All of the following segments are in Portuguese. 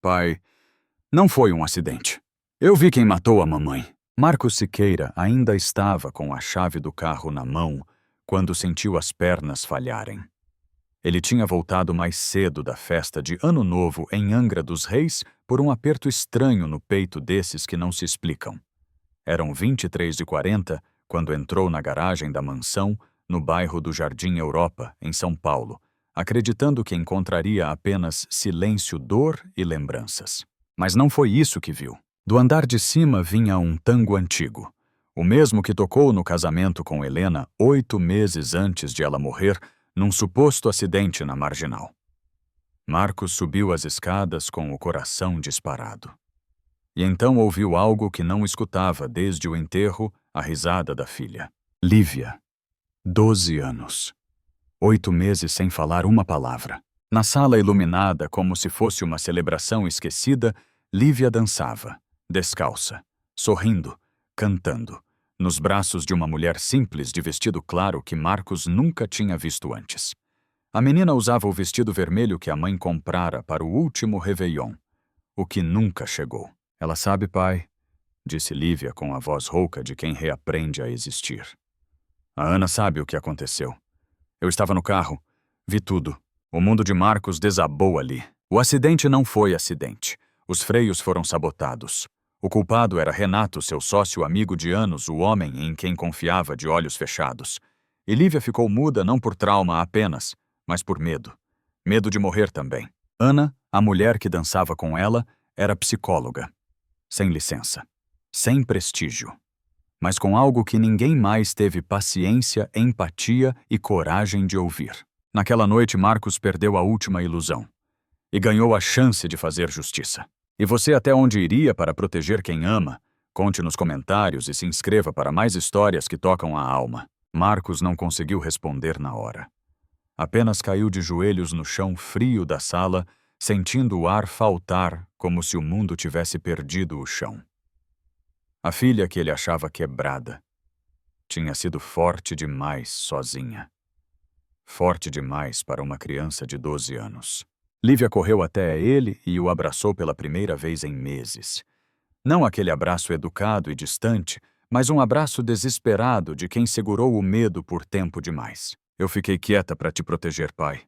pai. Não foi um acidente. Eu vi quem matou a mamãe. Marcos Siqueira ainda estava com a chave do carro na mão quando sentiu as pernas falharem. Ele tinha voltado mais cedo da festa de Ano Novo em Angra dos Reis por um aperto estranho no peito desses que não se explicam. Eram 23h40 quando entrou na garagem da mansão, no bairro do Jardim Europa, em São Paulo, acreditando que encontraria apenas silêncio, dor e lembranças. Mas não foi isso que viu. Do andar de cima vinha um tango antigo, o mesmo que tocou no casamento com Helena 8 meses antes de ela morrer, num suposto acidente na Marginal. Marcos subiu as escadas com o coração disparado. E então ouviu algo que não escutava desde o enterro, a risada da filha. Lívia, 12 anos. 8 meses sem falar uma palavra. Na sala iluminada como se fosse uma celebração esquecida, Lívia dançava, descalça, sorrindo, cantando, nos braços de uma mulher simples de vestido claro que Marcos nunca tinha visto antes. A menina usava o vestido vermelho que a mãe comprara para o último Réveillon, o que nunca chegou. Ela sabe, pai, disse Lívia com a voz rouca de quem reaprende a existir. A Ana sabe o que aconteceu. Eu estava no carro, vi tudo. O mundo de Marcos desabou ali. O acidente não foi acidente. Os freios foram sabotados. O culpado era Renato, seu sócio amigo de anos, o homem em quem confiava de olhos fechados. E Lívia ficou muda não por trauma apenas, mas por medo. Medo de morrer também. Ana, a mulher que dançava com ela, era psicóloga. Sem licença. Sem prestígio. Mas com algo que ninguém mais teve paciência, empatia e coragem de ouvir. Naquela noite, Marcos perdeu a última ilusão. E ganhou a chance de fazer justiça. E você até onde iria para proteger quem ama? Conte nos comentários e se inscreva para mais histórias que tocam a alma. Marcos não conseguiu responder na hora. Apenas caiu de joelhos no chão frio da sala, sentindo o ar faltar como se o mundo tivesse perdido o chão. A filha que ele achava quebrada tinha sido forte demais sozinha. Forte demais para uma criança de 12 anos. Lívia correu até ele e o abraçou pela primeira vez em meses. Não aquele abraço educado e distante, mas um abraço desesperado de quem segurou o medo por tempo demais. Eu fiquei quieta para te proteger, pai.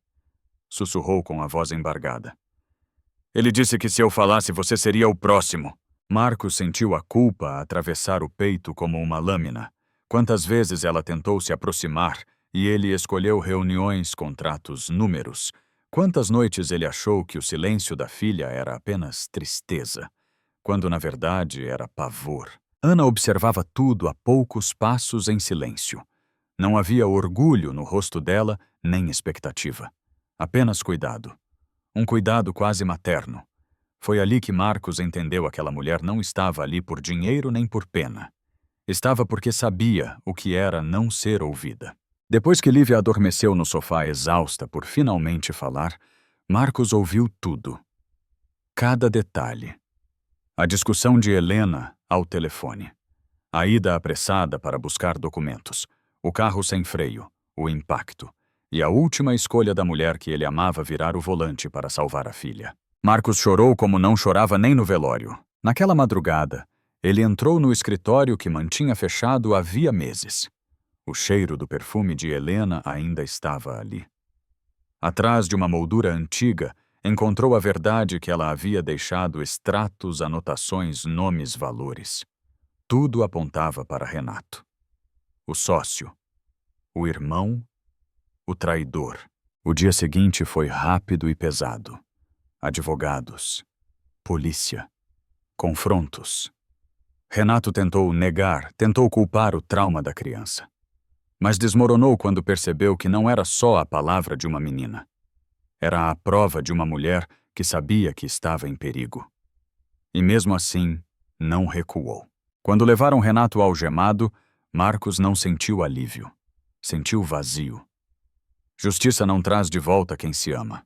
Sussurrou com a voz embargada. Ele disse que se eu falasse você seria o próximo. Marcos sentiu a culpa atravessar o peito como uma lâmina. Quantas vezes ela tentou se aproximar e ele escolheu reuniões, contratos, números. Quantas noites ele achou que o silêncio da filha era apenas tristeza, quando na verdade era pavor. Ana observava tudo a poucos passos em silêncio. Não havia orgulho no rosto dela, nem expectativa. Apenas cuidado. Um cuidado quase materno. Foi ali que Marcos entendeu que aquela mulher não estava ali por dinheiro nem por pena. Estava porque sabia o que era não ser ouvida. Depois que Lívia adormeceu no sofá exausta por finalmente falar, Marcos ouviu tudo. Cada detalhe. A discussão de Helena ao telefone. A ida apressada para buscar documentos. O carro sem freio. O impacto. E a última escolha da mulher que ele amava virar o volante para salvar a filha. Marcos chorou como não chorava nem no velório. Naquela madrugada, ele entrou no escritório que mantinha fechado havia meses. O cheiro do perfume de Helena ainda estava ali. Atrás de uma moldura antiga, encontrou a verdade que ela havia deixado extratos, anotações, nomes, valores. Tudo apontava para Renato. O sócio. O irmão. O traidor. O dia seguinte foi rápido e pesado. Advogados. Polícia. Confrontos. Renato tentou negar, tentou culpar o trauma da criança. Mas desmoronou quando percebeu que não era só a palavra de uma menina. Era a prova de uma mulher que sabia que estava em perigo. E mesmo assim, não recuou. Quando levaram Renato algemado, Marcos não sentiu alívio. Sentiu vazio. Justiça não traz de volta quem se ama,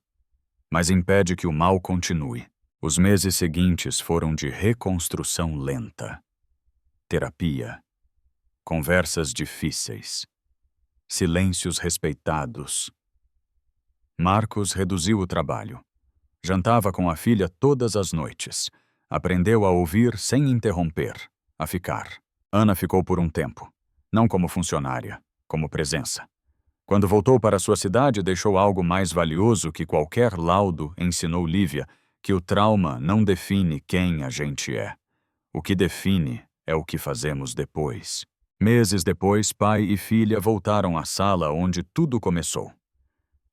mas impede que o mal continue. Os meses seguintes foram de reconstrução lenta. Terapia. Conversas difíceis. Silêncios respeitados. Marcos reduziu o trabalho. Jantava com a filha todas as noites. Aprendeu a ouvir sem interromper, a ficar. Ana ficou por um tempo, não como funcionária, como presença. Quando voltou para sua cidade, deixou algo mais valioso que qualquer laudo, ensinou Lívia, que o trauma não define quem a gente é. O que define é o que fazemos depois. Meses depois, pai e filha voltaram à sala onde tudo começou.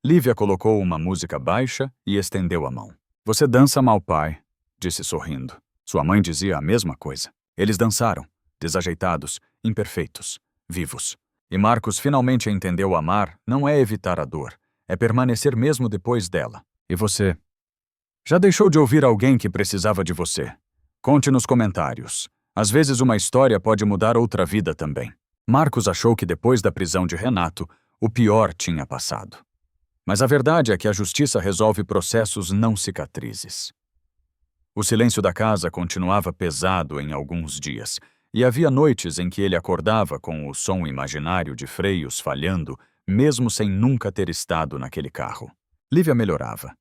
Lívia colocou uma música baixa e estendeu a mão. Você dança mal, pai, disse sorrindo. Sua mãe dizia a mesma coisa. Eles dançaram, desajeitados, imperfeitos, vivos. E Marcos finalmente entendeu amar não é evitar a dor, é permanecer mesmo depois dela. E você? Já deixou de ouvir alguém que precisava de você? Conte nos comentários. Às vezes uma história pode mudar outra vida também. Marcos achou que depois da prisão de Renato, o pior tinha passado. Mas a verdade é que a justiça resolve processos não cicatrizes. O silêncio da casa continuava pesado em alguns dias, e havia noites em que ele acordava com o som imaginário de freios falhando, mesmo sem nunca ter estado naquele carro. Lívia melhorava.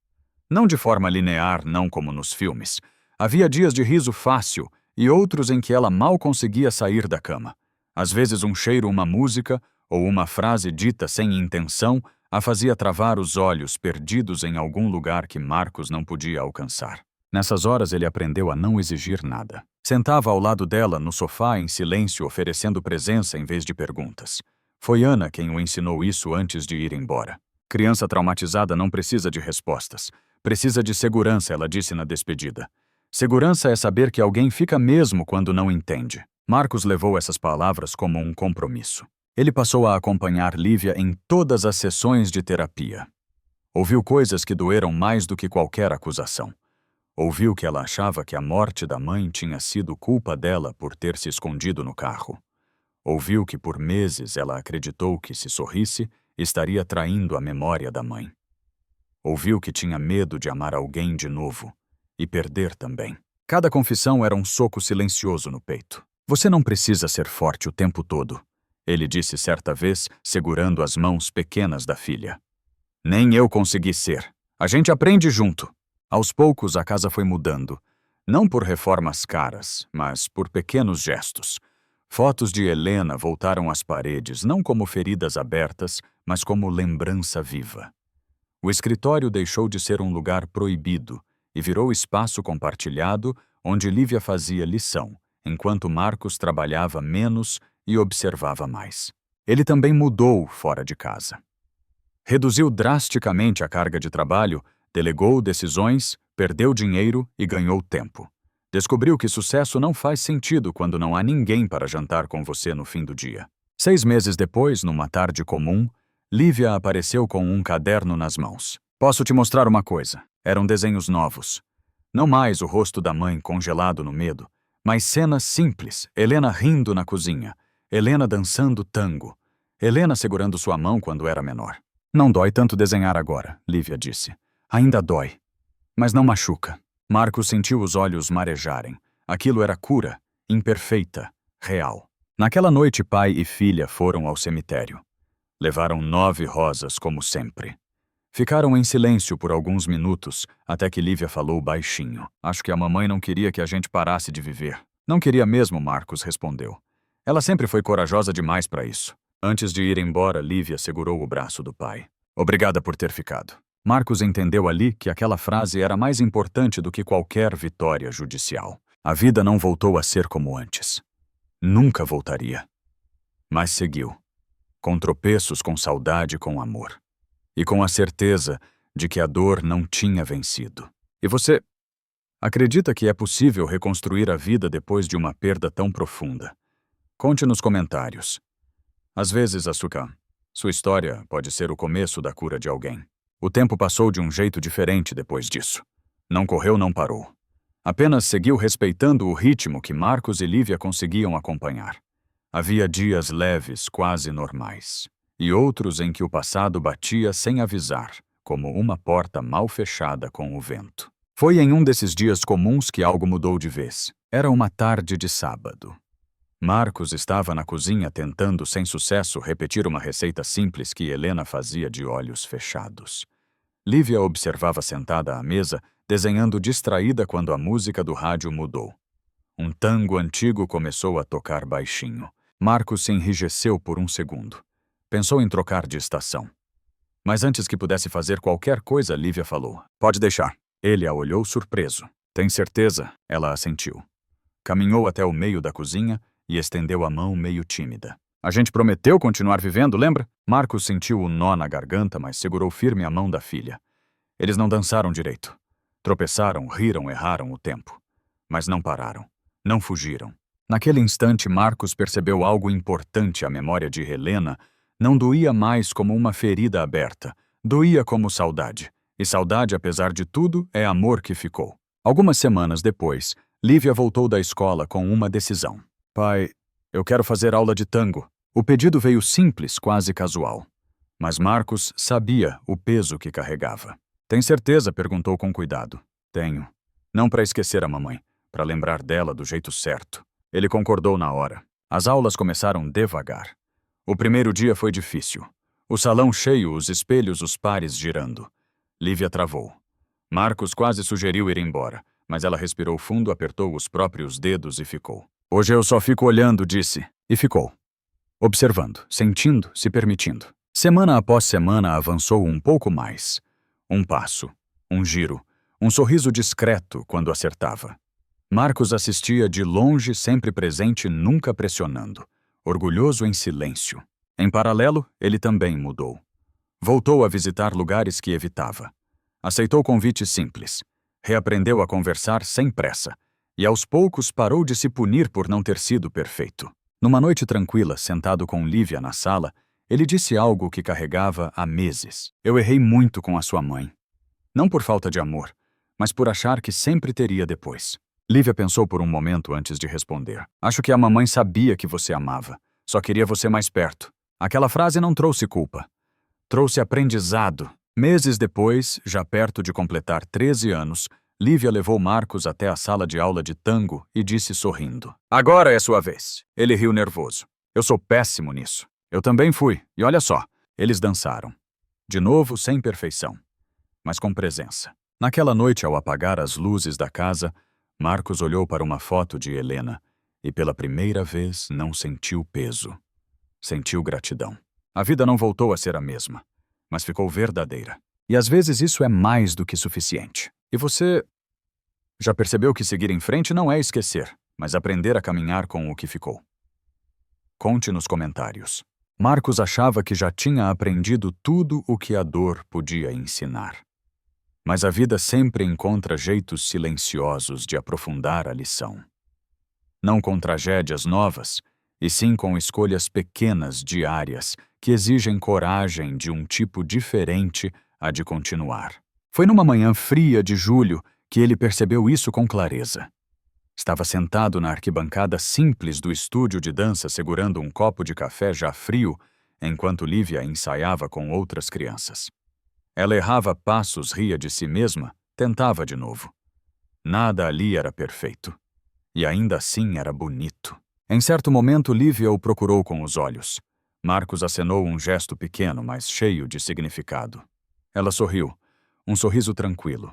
Não de forma linear, não como nos filmes. Havia dias de riso fácil e outros em que ela mal conseguia sair da cama. Às vezes um cheiro, uma música ou uma frase dita sem intenção a fazia travar os olhos, perdidos em algum lugar que Marcos não podia alcançar. Nessas horas ele aprendeu a não exigir nada. Sentava ao lado dela no sofá em silêncio, oferecendo presença em vez de perguntas. Foi Ana quem o ensinou isso antes de ir embora. Criança traumatizada não precisa de respostas. Precisa de segurança, ela disse na despedida. Segurança é saber que alguém fica mesmo quando não entende. Marcos levou essas palavras como um compromisso. Ele passou a acompanhar Lívia em todas as sessões de terapia. Ouviu coisas que doeram mais do que qualquer acusação. Ouviu que ela achava que a morte da mãe tinha sido culpa dela por ter se escondido no carro. Ouviu que por meses ela acreditou que, se sorrisse, estaria traindo a memória da mãe. Ouviu que tinha medo de amar alguém de novo e perder também. Cada confissão era um soco silencioso no peito. Você não precisa ser forte o tempo todo, ele disse certa vez, segurando as mãos pequenas da filha. Nem eu consegui ser. A gente aprende junto. Aos poucos a casa foi mudando, não por reformas caras, mas por pequenos gestos. Fotos de Helena voltaram às paredes, não como feridas abertas, mas como lembrança viva. O escritório deixou de ser um lugar proibido e virou espaço compartilhado onde Lívia fazia lição, enquanto Marcos trabalhava menos e observava mais. Ele também mudou fora de casa. Reduziu drasticamente a carga de trabalho, delegou decisões, perdeu dinheiro e ganhou tempo. Descobriu que sucesso não faz sentido quando não há ninguém para jantar com você no fim do dia. 6 meses depois, numa tarde comum, Lívia apareceu com um caderno nas mãos. Posso te mostrar uma coisa. Eram desenhos novos. Não mais o rosto da mãe congelado no medo, mas cenas simples, Helena rindo na cozinha, Helena dançando tango, Helena segurando sua mão quando era menor. Não dói tanto desenhar agora, Lívia disse. Ainda dói, mas não machuca. Marcos sentiu os olhos marejarem. Aquilo era cura, imperfeita, real. Naquela noite, pai e filha foram ao cemitério. Levaram 9 rosas, como sempre. Ficaram em silêncio por alguns minutos, até que Lívia falou baixinho. Acho que a mamãe não queria que a gente parasse de viver. Não queria mesmo, Marcos respondeu. Ela sempre foi corajosa demais para isso. Antes de ir embora, Lívia segurou o braço do pai. Obrigada por ter ficado. Marcos entendeu ali que aquela frase era mais importante do que qualquer vitória judicial. A vida não voltou a ser como antes. Nunca voltaria. Mas seguiu. Com tropeços, com saudade, com amor. E com a certeza de que a dor não tinha vencido. E você acredita que é possível reconstruir a vida depois de uma perda tão profunda? Conte nos comentários. Às vezes, sua história pode ser o começo da cura de alguém. O tempo passou de um jeito diferente depois disso. Não correu, não parou. Apenas seguiu respeitando o ritmo que Marcos e Lívia conseguiam acompanhar. Havia dias leves, quase normais, e outros em que o passado batia sem avisar, como uma porta mal fechada com o vento. Foi em um desses dias comuns que algo mudou de vez. Era uma tarde de sábado. Marcos estava na cozinha tentando, sem sucesso, repetir uma receita simples que Helena fazia de olhos fechados. Lívia observava sentada à mesa, desenhando distraída quando a música do rádio mudou. Um tango antigo começou a tocar baixinho. Marcos se enrijeceu por um segundo. Pensou em trocar de estação. Mas antes que pudesse fazer qualquer coisa, Lívia falou: "Pode deixar." Ele a olhou surpreso. "Tem certeza?" Ela assentiu. Caminhou até o meio da cozinha e estendeu a mão meio tímida. "A gente prometeu continuar vivendo, lembra?" Marcos sentiu o nó na garganta, mas segurou firme a mão da filha. Eles não dançaram direito. Tropeçaram, riram, erraram o tempo. Mas não pararam. Não fugiram. Naquele instante, Marcos percebeu algo importante. A memória de Helena não doía mais como uma ferida aberta. Doía como saudade. E saudade, apesar de tudo, é amor que ficou. Algumas semanas depois, Lívia voltou da escola com uma decisão. "Pai, eu quero fazer aula de tango." O pedido veio simples, quase casual. Mas Marcos sabia o peso que carregava. "Tem certeza?" perguntou com cuidado. "Tenho. Não para esquecer a mamãe, para lembrar dela do jeito certo." Ele concordou na hora. As aulas começaram devagar. O primeiro dia foi difícil. O salão cheio, os espelhos, os pares girando. Lívia travou. Marcos quase sugeriu ir embora, mas ela respirou fundo, apertou os próprios dedos e ficou. "Hoje eu só fico olhando", disse. E ficou. Observando, sentindo, se permitindo. Semana após semana avançou um pouco mais. Um passo, um giro, um sorriso discreto quando acertava. Marcos assistia de longe, sempre presente, nunca pressionando. Orgulhoso em silêncio. Em paralelo, ele também mudou. Voltou a visitar lugares que evitava. Aceitou convites simples. Reaprendeu a conversar sem pressa. E aos poucos parou de se punir por não ter sido perfeito. Numa noite tranquila, sentado com Lívia na sala, ele disse algo que carregava há meses. "Eu errei muito com a sua mãe. Não por falta de amor, mas por achar que sempre teria depois." Lívia pensou por um momento antes de responder. "Acho que a mamãe sabia que você amava. Só queria você mais perto." Aquela frase não trouxe culpa. Trouxe aprendizado. Meses depois, já perto de completar 13 anos, Lívia levou Marcos até a sala de aula de tango e disse sorrindo: "Agora é sua vez." Ele riu nervoso. "Eu sou péssimo nisso." "Eu também fui. E olha só." Eles dançaram. De novo, sem perfeição, mas com presença. Naquela noite, ao apagar as luzes da casa, Marcos olhou para uma foto de Helena e, pela primeira vez, não sentiu peso. Sentiu gratidão. A vida não voltou a ser a mesma, mas ficou verdadeira. E às vezes isso é mais do que suficiente. E você já percebeu que seguir em frente não é esquecer, mas aprender a caminhar com o que ficou? Conte nos comentários. Marcos achava que já tinha aprendido tudo o que a dor podia ensinar. Mas a vida sempre encontra jeitos silenciosos de aprofundar a lição. Não com tragédias novas, e sim com escolhas pequenas diárias que exigem coragem de um tipo diferente a de continuar. Foi numa manhã fria de julho que ele percebeu isso com clareza. Estava sentado na arquibancada simples do estúdio de dança segurando um copo de café já frio, enquanto Lívia ensaiava com outras crianças. Ela errava passos, ria de si mesma, tentava de novo. Nada ali era perfeito. E ainda assim era bonito. Em certo momento, Lívia o procurou com os olhos. Marcos acenou um gesto pequeno, mas cheio de significado. Ela sorriu, um sorriso tranquilo.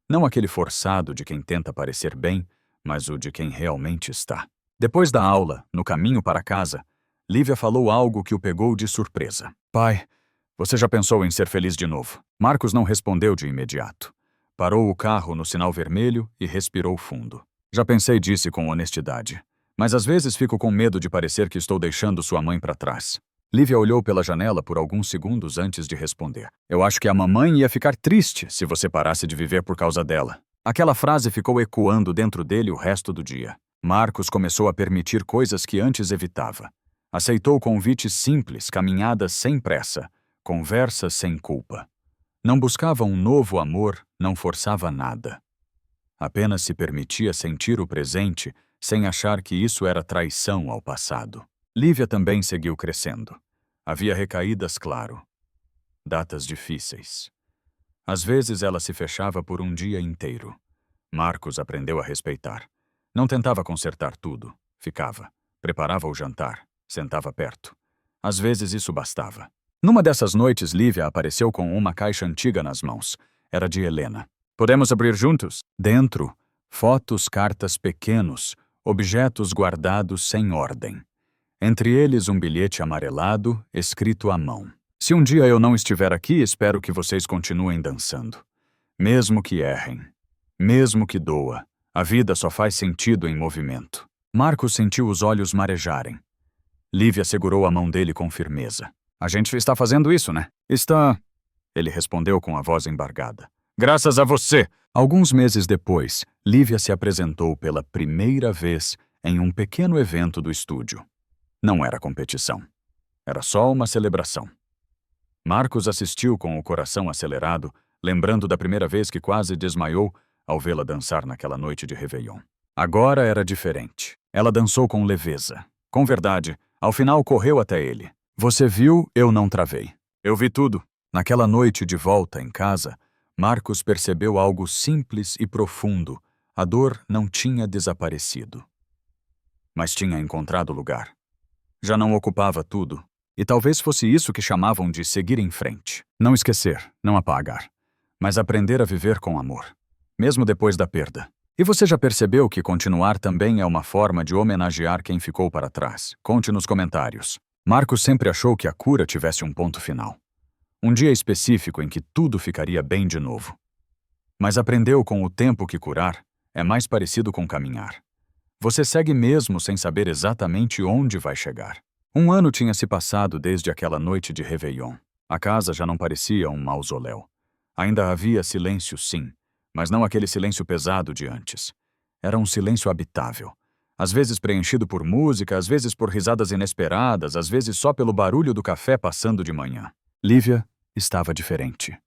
Não aquele forçado de quem tenta parecer bem, mas o de quem realmente está. Depois da aula, no caminho para casa, Lívia falou algo que o pegou de surpresa. "Pai, você já pensou em ser feliz de novo?" Marcos não respondeu de imediato. Parou o carro no sinal vermelho e respirou fundo. "Já pensei", disse com honestidade. "Mas às vezes fico com medo de parecer que estou deixando sua mãe para trás." Lívia olhou pela janela por alguns segundos antes de responder. "Eu acho que a mamãe ia ficar triste se você parasse de viver por causa dela." Aquela frase ficou ecoando dentro dele o resto do dia. Marcos começou a permitir coisas que antes evitava. Aceitou convites simples, caminhadas sem pressa, conversas sem culpa. Não buscava um novo amor, não forçava nada. Apenas se permitia sentir o presente sem achar que isso era traição ao passado. Lívia também seguiu crescendo. Havia recaídas, claro. Datas difíceis. Às vezes ela se fechava por um dia inteiro. Marcos aprendeu a respeitar. Não tentava consertar tudo. Ficava. Preparava o jantar. Sentava perto. Às vezes isso bastava. Numa dessas noites, Lívia apareceu com uma caixa antiga nas mãos. Era de Helena. Podemos abrir juntos? Dentro, fotos, cartas pequenos, objetos guardados sem ordem. Entre eles um bilhete amarelado, escrito à mão. Se um dia eu não estiver aqui, espero que vocês continuem dançando. Mesmo que errem. Mesmo que doa. A vida só faz sentido em movimento. Marcos sentiu os olhos marejarem. Lívia segurou a mão dele com firmeza. A gente está fazendo isso, né? Está... Ele respondeu com a voz embargada. Graças a você! Alguns meses depois, Lívia se apresentou pela primeira vez em um pequeno evento do estúdio. Não era competição. Era só uma celebração. Marcos assistiu com o coração acelerado, lembrando da primeira vez que quase desmaiou ao vê-la dançar naquela noite de Réveillon. Agora era diferente. Ela dançou com leveza. Com verdade, ao final correu até ele. Você viu, eu não travei. Eu vi tudo. Naquela noite de volta em casa, Marcos percebeu algo simples e profundo. A dor não tinha desaparecido. Mas tinha encontrado lugar. Já não ocupava tudo. E talvez fosse isso que chamavam de seguir em frente. Não esquecer, não apagar. Mas aprender a viver com amor. Mesmo depois da perda. E você já percebeu que continuar também é uma forma de homenagear quem ficou para trás? Conte nos comentários. Marcos sempre achou que a cura tivesse um ponto final. Um dia específico em que tudo ficaria bem de novo. Mas aprendeu com o tempo que curar é mais parecido com caminhar. Você segue mesmo sem saber exatamente onde vai chegar. 1 ano tinha se passado desde aquela noite de Réveillon. A casa já não parecia um mausoléu. Ainda havia silêncio, sim, mas não aquele silêncio pesado de antes. Era um silêncio habitável. Às vezes preenchido por música, às vezes por risadas inesperadas, às vezes só pelo barulho do café passando de manhã. Lívia estava diferente.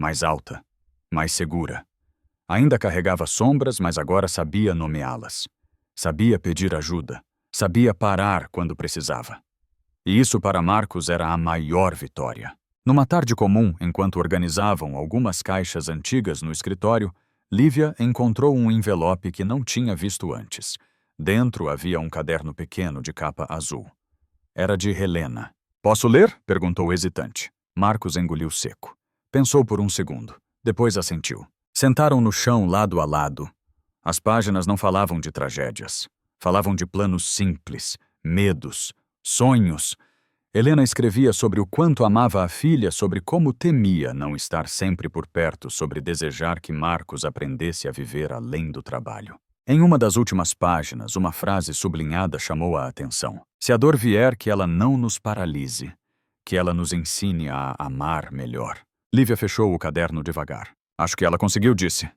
Mais alta, mais segura. Ainda carregava sombras, mas agora sabia nomeá-las. Sabia pedir ajuda. Sabia parar quando precisava. E isso para Marcos era a maior vitória. Numa tarde comum, enquanto organizavam algumas caixas antigas no escritório, Lívia encontrou um envelope que não tinha visto antes. Dentro havia um caderno pequeno de capa azul. Era de Helena. Posso ler? Perguntou hesitante. Marcos engoliu seco. Pensou por um segundo. Depois assentiu. Sentaram no chão lado a lado. As páginas não falavam de tragédias. Falavam de planos simples, medos, sonhos. Helena escrevia sobre o quanto amava a filha, sobre como temia não estar sempre por perto, sobre desejar que Marcos aprendesse a viver além do trabalho. Em uma das últimas páginas, uma frase sublinhada chamou a atenção. Se a dor vier, que ela não nos paralise, que ela nos ensine a amar melhor. Lívia fechou o caderno devagar. Acho que ela conseguiu, disse.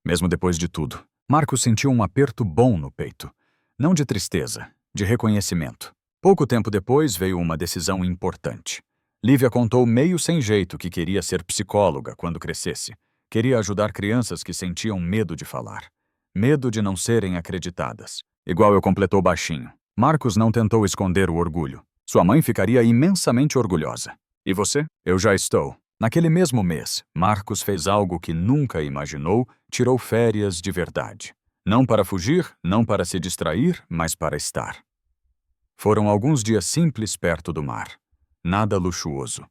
Mesmo depois de tudo. Marcos sentiu um aperto bom no peito. Não de tristeza, de reconhecimento. Pouco tempo depois veio uma decisão importante. Lívia contou meio sem jeito que queria ser psicóloga quando crescesse. Queria ajudar crianças que sentiam medo de falar. Medo de não serem acreditadas. Igual eu, completou baixinho. Marcos não tentou esconder o orgulho. Sua mãe ficaria imensamente orgulhosa. E você? Eu já estou. Naquele mesmo mês, Marcos fez algo que nunca imaginou, tirou férias de verdade. Não para fugir, não para se distrair, mas para estar. Foram alguns dias simples perto do mar. Nada luxuoso.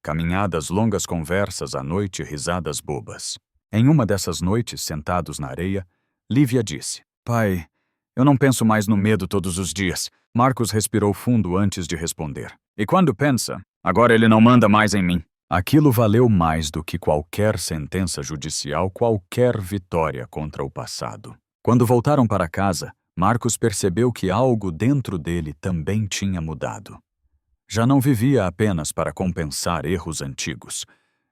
Caminhadas, longas conversas à noite, risadas bobas. Em uma dessas noites, sentados na areia, Lívia disse: Pai, eu não penso mais no medo todos os dias. Marcos respirou fundo antes de responder. E quando pensa, agora ele não manda mais em mim. Aquilo valeu mais do que qualquer sentença judicial, qualquer vitória contra o passado. Quando voltaram para casa, Marcos percebeu que algo dentro dele também tinha mudado. Já não vivia apenas para compensar erros antigos.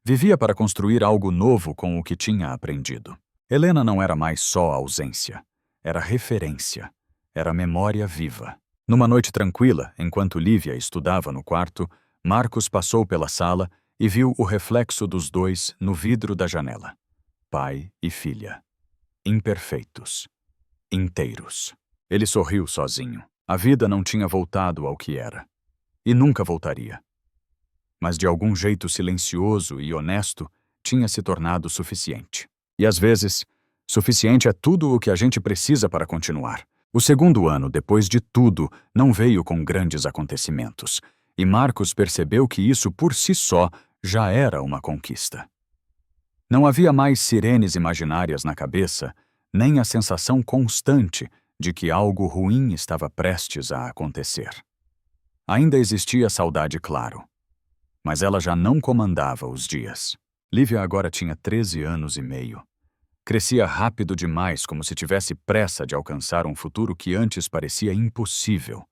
Vivia para construir algo novo com o que tinha aprendido. Helena não era mais só ausência. Era referência. Era memória viva. Numa noite tranquila, enquanto Lívia estudava no quarto, Marcos passou pela sala e viu o reflexo dos dois no vidro da janela. Pai e filha. Imperfeitos. Inteiros. Ele sorriu sozinho. A vida não tinha voltado ao que era. E nunca voltaria. Mas de algum jeito silencioso e honesto, tinha se tornado suficiente. E às vezes, suficiente é tudo o que a gente precisa para continuar. O segundo ano, depois de tudo, não veio com grandes acontecimentos. e Marcos percebeu que isso por si só já era uma conquista. Não havia mais sirenes imaginárias na cabeça, nem a sensação constante de que algo ruim estava prestes a acontecer. Ainda existia saudade, claro, mas ela já não comandava os dias. Lívia agora tinha 13 anos e meio. Crescia rápido demais, como se tivesse pressa de alcançar um futuro que antes parecia impossível.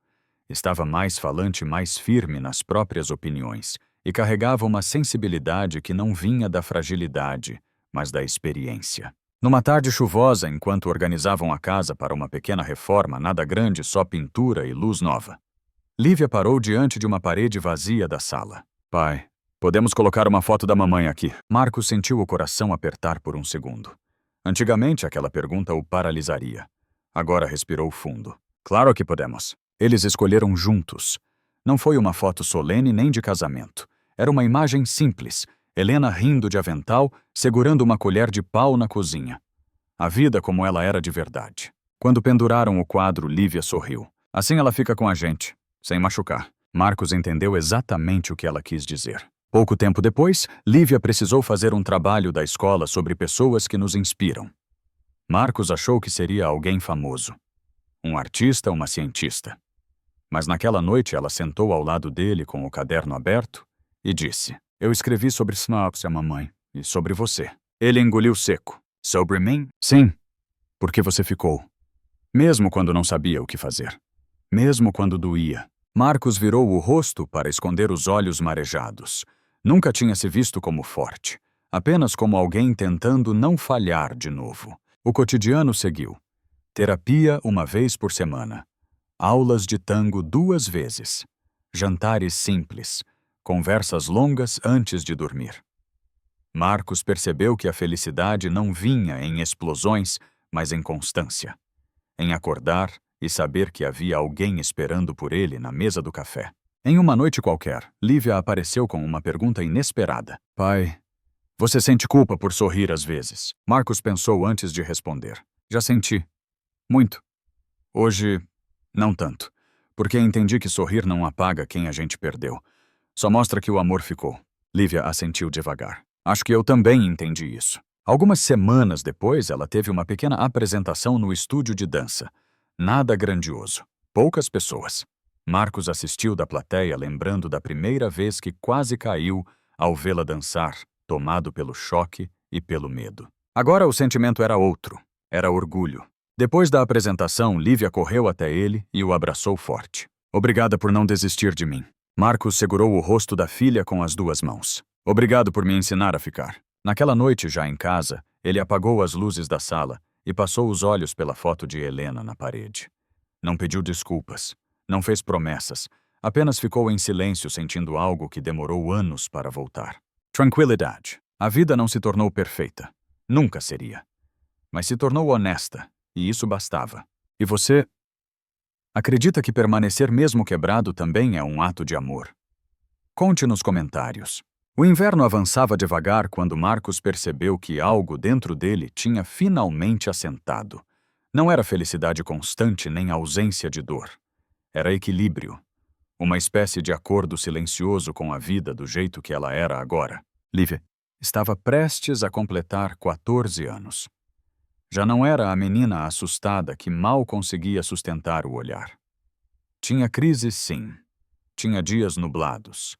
Estava mais falante e mais firme nas próprias opiniões e carregava uma sensibilidade que não vinha da fragilidade, mas da experiência. Numa tarde chuvosa, enquanto organizavam a casa para uma pequena reforma, nada grande, só pintura e luz nova, Lívia parou diante de uma parede vazia da sala. Pai, podemos colocar uma foto da mamãe aqui? Marcos sentiu o coração apertar por um segundo. Antigamente, aquela pergunta o paralisaria. Agora respirou fundo. Claro que podemos. Eles escolheram juntos. Não foi uma foto solene nem de casamento. Era uma imagem simples. Helena rindo de avental, segurando uma colher de pau na cozinha. A vida como ela era de verdade. Quando penduraram o quadro, Lívia sorriu. Assim ela fica com a gente, sem machucar. Marcos entendeu exatamente o que ela quis dizer. Pouco tempo depois, Lívia precisou fazer um trabalho da escola sobre pessoas que nos inspiram. Marcos achou que seria alguém famoso. Um artista, uma cientista. Mas naquela noite ela sentou ao lado dele com o caderno aberto e disse: Eu escrevi sobre Snaps, a mamãe, e sobre você. Ele engoliu seco. Sobre mim? Sim, porque você ficou. Mesmo quando não sabia o que fazer. Mesmo quando doía. Marcos virou o rosto para esconder os olhos marejados. Nunca tinha se visto como forte, apenas como alguém tentando não falhar de novo. O cotidiano seguiu. Terapia 1 vez por semana. Aulas de tango 2 vezes. Jantares simples. Conversas longas antes de dormir. Marcos percebeu que a felicidade não vinha em explosões, mas em constância. Em acordar e saber que havia alguém esperando por ele na mesa do café. Em uma noite qualquer, Lívia apareceu com uma pergunta inesperada. Pai, você sente culpa por sorrir às vezes? Marcos pensou antes de responder. Já senti. Muito. Hoje, não tanto. Porque entendi que sorrir não apaga quem a gente perdeu. Só mostra que o amor ficou. Lívia assentiu devagar. Acho que eu também entendi isso. Algumas semanas depois, ela teve uma pequena apresentação no estúdio de dança. Nada grandioso. Poucas pessoas. Marcos assistiu da plateia lembrando da primeira vez que quase caiu ao vê-la dançar, tomado pelo choque e pelo medo. Agora o sentimento era outro. Era orgulho. Depois da apresentação, Lívia correu até ele e o abraçou forte. Obrigada por não desistir de mim. Marcos segurou o rosto da filha com as 2 mãos. Obrigado por me ensinar a ficar. Naquela noite, já em casa, ele apagou as luzes da sala e passou os olhos pela foto de Helena na parede. Não pediu desculpas. Não fez promessas, apenas ficou em silêncio sentindo algo que demorou anos para voltar. Tranquilidade. A vida não se tornou perfeita. Nunca seria. Mas se tornou honesta, e isso bastava. E você? Acredita que permanecer mesmo quebrado também é um ato de amor? Conte nos comentários. O inverno avançava devagar quando Marcos percebeu que algo dentro dele tinha finalmente assentado. Não era felicidade constante nem ausência de dor. Era equilíbrio. Uma espécie de acordo silencioso com a vida do jeito que ela era agora. Lívia estava prestes a completar 14 anos. Já não era a menina assustada que mal conseguia sustentar o olhar. Tinha crises, sim. Tinha dias nublados.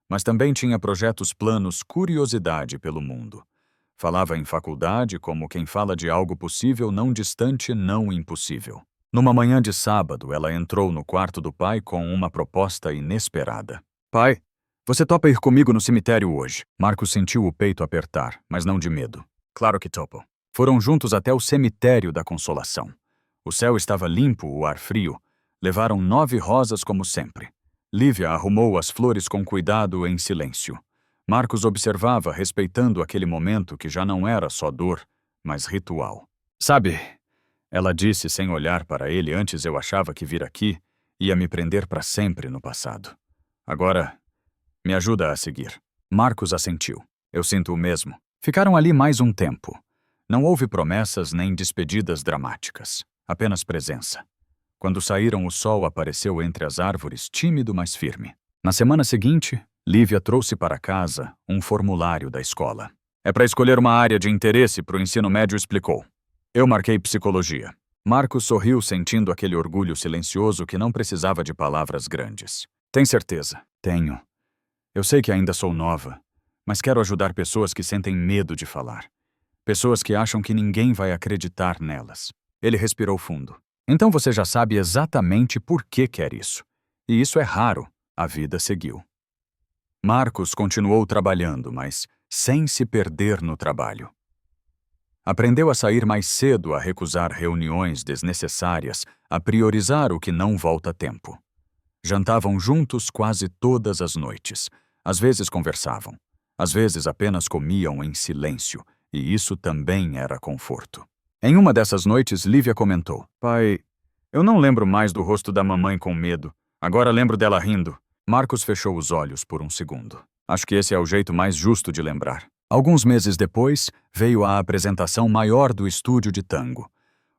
Mas também tinha projetos, planos, curiosidade pelo mundo. Falava em faculdade como quem fala de algo possível, não distante, não impossível. Numa manhã de sábado, ela entrou no quarto do pai com uma proposta inesperada. Pai, você topa ir comigo no cemitério hoje? Marcos sentiu o peito apertar, mas não de medo. Claro que topo. Foram juntos até o cemitério da Consolação. O céu estava limpo, o ar frio. Levaram 9 rosas como sempre. Lívia arrumou as flores com cuidado em silêncio. Marcos observava, respeitando aquele momento que já não era só dor, mas ritual. Sabe, ela disse sem olhar para ele. Antes eu achava que vir aqui ia me prender para sempre no passado. Agora, me ajuda a seguir. Marcos assentiu. Eu sinto o mesmo. Ficaram ali mais um tempo. Não houve promessas nem despedidas dramáticas. Apenas presença. Quando saíram, o sol apareceu entre as árvores, tímido, mas firme. Na semana seguinte, Lívia trouxe para casa um formulário da escola. É para escolher uma área de interesse para o ensino médio, explicou. Eu marquei psicologia. Marcos sorriu, sentindo aquele orgulho silencioso que não precisava de palavras grandes. Tem certeza? Tenho. Eu sei que ainda sou nova, mas quero ajudar pessoas que sentem medo de falar. Pessoas que acham que ninguém vai acreditar nelas. Ele respirou fundo. Então você já sabe exatamente por que quer isso. E isso é raro. A vida seguiu. Marcos continuou trabalhando, mas sem se perder no trabalho. Aprendeu a sair mais cedo, a recusar reuniões desnecessárias, a priorizar o que não volta a tempo. Jantavam juntos quase todas as noites. Às vezes conversavam. Às vezes apenas comiam em silêncio, e isso também era conforto. Em uma dessas noites, Lívia comentou: Pai, eu não lembro mais do rosto da mamãe com medo. Agora lembro dela rindo. Marcos fechou os olhos por um segundo. Acho que esse é o jeito mais justo de lembrar. Alguns meses depois, veio a apresentação maior do estúdio de tango.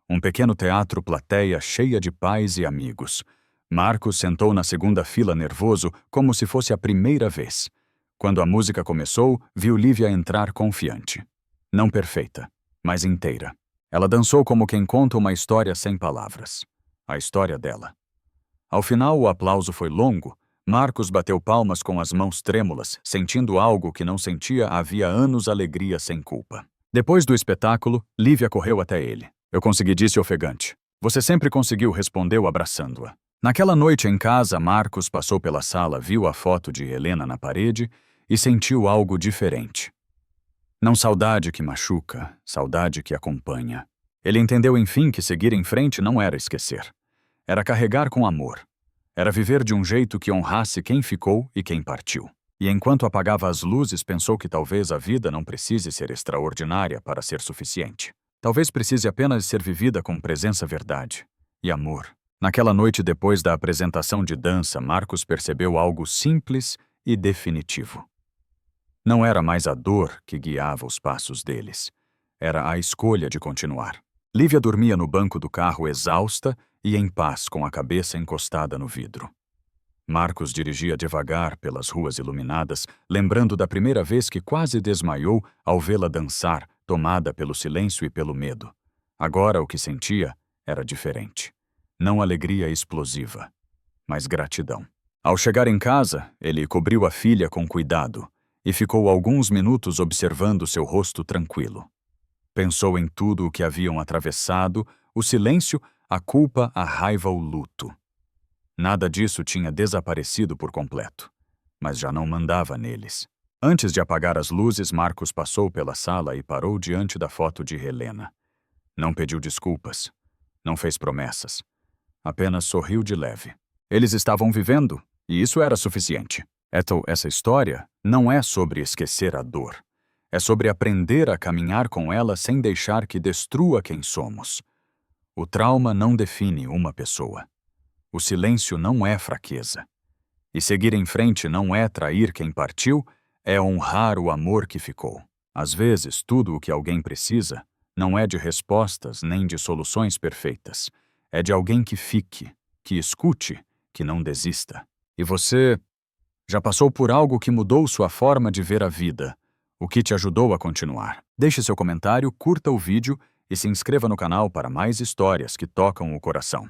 Um pequeno teatro plateia cheia de pais e amigos. Marcos sentou na segunda fila nervoso, como se fosse a primeira vez. Quando a música começou, viu Lívia entrar confiante. Não perfeita, mas inteira. Ela dançou como quem conta uma história sem palavras. A história dela. Ao final, o aplauso foi longo. Marcos bateu palmas com as mãos trêmulas, sentindo algo que não sentia havia anos, alegria sem culpa. Depois do espetáculo, Lívia correu até ele. Eu consegui, disse ofegante. Você sempre conseguiu, respondeu abraçando-a. Naquela noite em casa, Marcos passou pela sala, viu a foto de Helena na parede e sentiu algo diferente. Não saudade que machuca, saudade que acompanha. Ele entendeu enfim que seguir em frente não era esquecer. Era carregar com amor. Era viver de um jeito que honrasse quem ficou e quem partiu. E enquanto apagava as luzes, pensou que talvez a vida não precise ser extraordinária para ser suficiente. Talvez precise apenas ser vivida com presença, verdade e amor. Naquela noite depois da apresentação de dança, Marcos percebeu algo simples e definitivo. Não era mais a dor que guiava os passos deles. Era a escolha de continuar. Lívia dormia no banco do carro exausta e em paz, com a cabeça encostada no vidro. Marcos dirigia devagar pelas ruas iluminadas, lembrando da primeira vez que quase desmaiou ao vê-la dançar, tomada pelo silêncio e pelo medo. Agora o que sentia era diferente. Não alegria explosiva, mas gratidão. Ao chegar em casa, ele cobriu a filha com cuidado e ficou alguns minutos observando seu rosto tranquilo. Pensou em tudo o que haviam atravessado, o silêncio, a culpa, a raiva, o luto. Nada disso tinha desaparecido por completo, mas já não mandava neles. Antes de apagar as luzes, Marcos passou pela sala e parou diante da foto de Helena. Não pediu desculpas, não fez promessas, apenas sorriu de leve. Eles estavam vivendo, e isso era suficiente. Essa história não é sobre esquecer a dor. É sobre aprender a caminhar com ela sem deixar que destrua quem somos. O trauma não define uma pessoa. O silêncio não é fraqueza. E seguir em frente não é trair quem partiu, é honrar o amor que ficou. Às vezes, tudo o que alguém precisa não é de respostas nem de soluções perfeitas. É de alguém que fique, que escute, que não desista. E você já passou por algo que mudou sua forma de ver a vida, o que te ajudou a continuar? Deixe seu comentário, curta o vídeo e se inscreva no canal para mais histórias que tocam o coração.